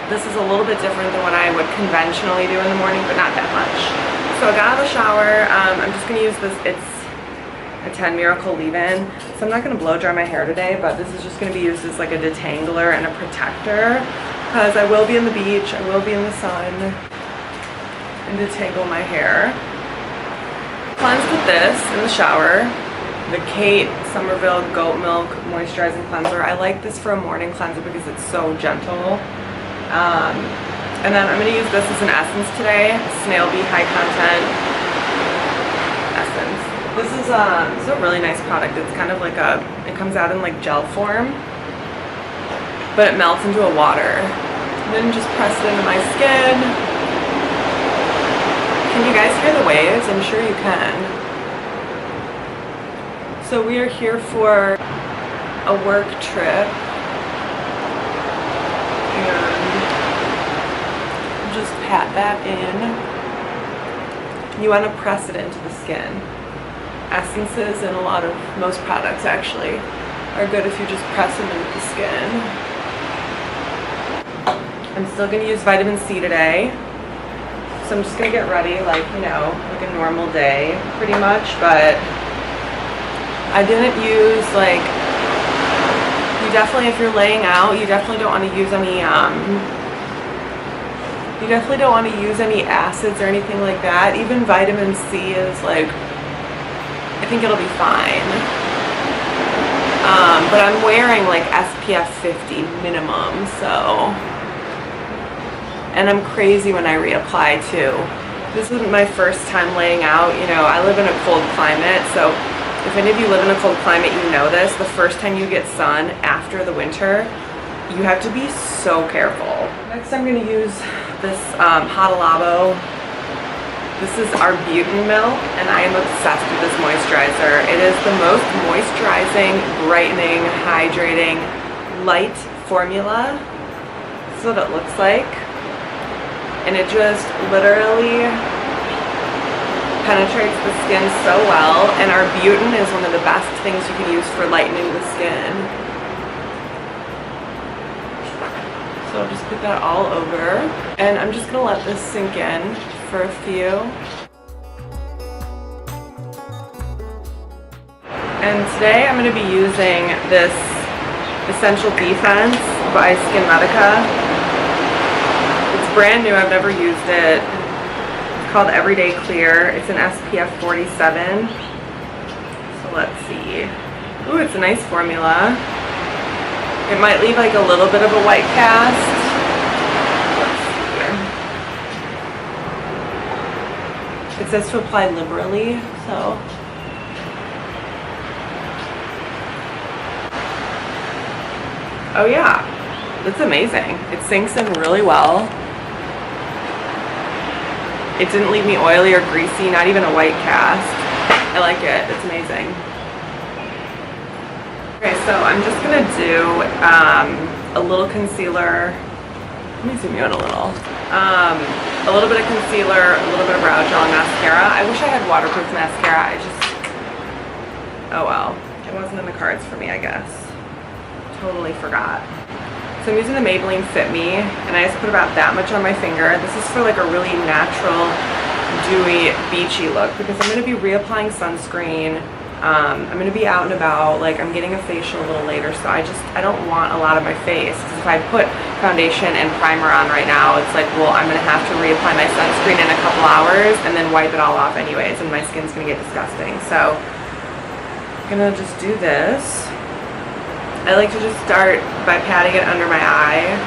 This is a little bit different than what I would conventionally do in the morning, but not that much. So I got out of the shower. I'm just going to use this. It's a 10 Miracle Leave-In. So I'm not going to blow dry my hair today, but this is just going to be used as like a detangler and a protector, because I will be in the beach, I will be in the sun, and detangle my hair. Cleanse with this in the shower. The Kate Somerville Goatmilk Moisturizing Cleanser. I like this for a morning cleanser because it's so gentle. And then I'm going to use this as an essence today. Snail High Content Essence. This is a really nice product. It's kind of like it comes out in like gel form, but it melts into a water. And then just press it into my skin. Can you guys hear the waves? I'm sure you can. So we are here for a work trip, and just pat that in. You want to press it into the skin. Essences and most products actually are good if you just press them into the skin. I'm still going to use vitamin C today. So I'm just going to get ready like a normal day pretty much, but I didn't use you definitely, if you're laying out, you definitely don't want to use any acids or anything like that. Even vitamin C is I think it'll be fine. But I'm wearing SPF 50 minimum, so, and I'm crazy when I reapply too. This isn't my first time laying out. I live in a cold climate, so if any of you live in a cold climate, you know this. The first time you get sun after the winter, you have to be so careful. Next, I'm going to use this Hadalabo. This is Arbutin milk, and I am obsessed with this moisturizer. It is the most moisturizing, brightening, hydrating, light formula. This is what it looks like. And it just literally penetrates the skin so well, and Arbutin is one of the best things you can use for lightening the skin. So I'll just put that all over, and I'm just gonna let this sink in for a few. And today I'm gonna be using this Essential Defense by Skinmedica. It's brand new, I've never used it. Called Everyday Clear. It's an SPF 47. So let's see. Ooh, it's a nice formula. It might leave a little bit of a white cast. Let's see. It says to apply liberally, so. Oh yeah, it's amazing. It sinks in really well. It didn't leave me oily or greasy, not even a white cast. I like it, it's amazing. Okay, so I'm just gonna do a little concealer. Let me zoom you in a little. A little bit of concealer, a little bit of brow gel and mascara. I wish I had waterproof mascara, oh well. It wasn't in the cards for me, I guess. Totally forgot. So I'm using the Maybelline Fit Me, and I just put about that much on my finger. This is for a really natural, dewy, beachy look, because I'm going to be reapplying sunscreen. I'm going to be out and about. I'm getting a facial a little later, so I don't want a lot of my face, because if I put foundation and primer on right now, it's well, I'm going to have to reapply my sunscreen in a couple hours and then wipe it all off anyways, and my skin's going to get disgusting. So I'm going to just do this. I like to just start by patting it under my eye.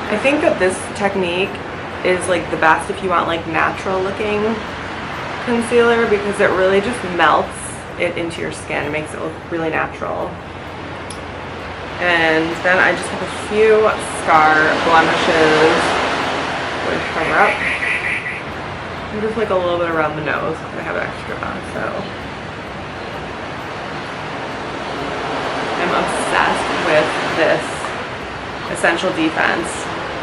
I think that this technique is the best if you want natural looking concealer, because it really just melts it into your skin. It makes it look really natural. And then I just have a few scar blemishes. Which cover up. And just a little bit around the nose because I have extra on, so. I'm obsessed with this Essential Defense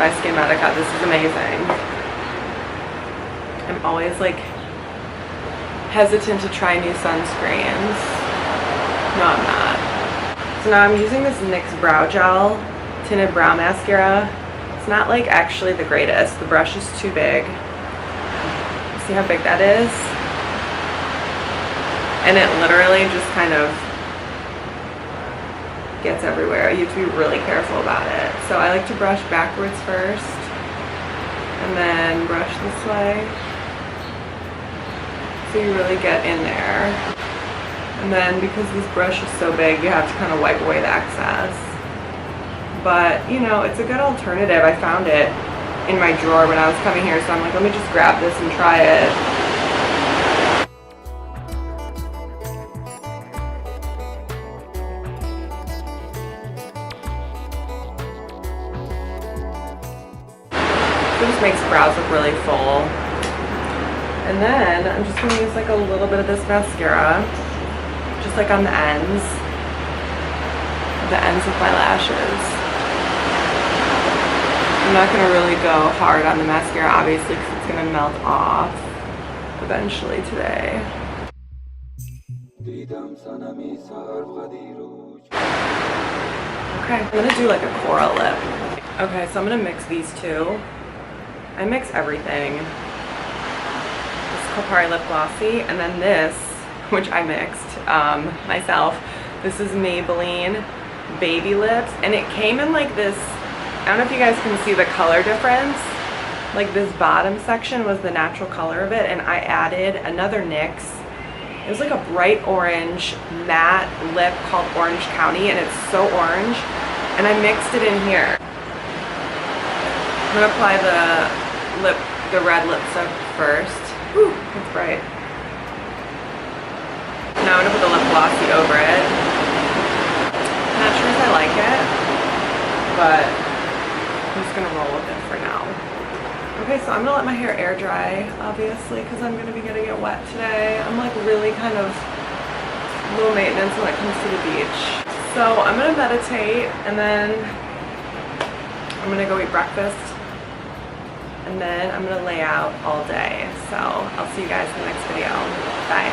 by Skinmedica. This is amazing. I'm always hesitant to try new sunscreens. No, I'm not. So now I'm using this NYX Brow Gel Tinted Brow Mascara. This not like actually the greatest. The brush is too big. See how big that is? And it literally just kind of gets everywhere. You have to be really careful about it. So I like to brush backwards first and then brush this way. So you really get in there. And then because this brush is so big, you have to kind of wipe away the excess. But, you know, it's a good alternative. I found it in my drawer when I was coming here, so I'm like, let me just grab this and try it. It just makes brows look really full. And then I'm just going to use like a little bit of this mascara, just like on the ends of my lashes. I'm not going to really go hard on the mascara, obviously, because it's going to melt off eventually today. Okay, I'm going to do like a coral lip. Okay, so I'm going to mix these two. I mix everything. This Kopari Lip Glossy, and then this, which I mixed myself. This is Maybelline Baby Lips, and it came in like this, I don't know if you guys can see the color difference. Like this bottom section was the natural color of it, and I added another NYX. It was like a bright orange matte lip called Orange County, and it's so orange. And I mixed it in here. I'm gonna apply the red lipstick first. Whew, it's bright. Now I'm gonna put the lip glossy over it. I'm not sure if I like it, but I'm just gonna roll with it for now. Okay, so I'm gonna let my hair air dry, obviously, because I'm gonna be getting it wet today. I'm like really kind of low maintenance when it comes to the beach. So I'm gonna meditate, and then I'm gonna go eat breakfast, and then I'm gonna lay out all day. So I'll see you guys in the next video. Bye.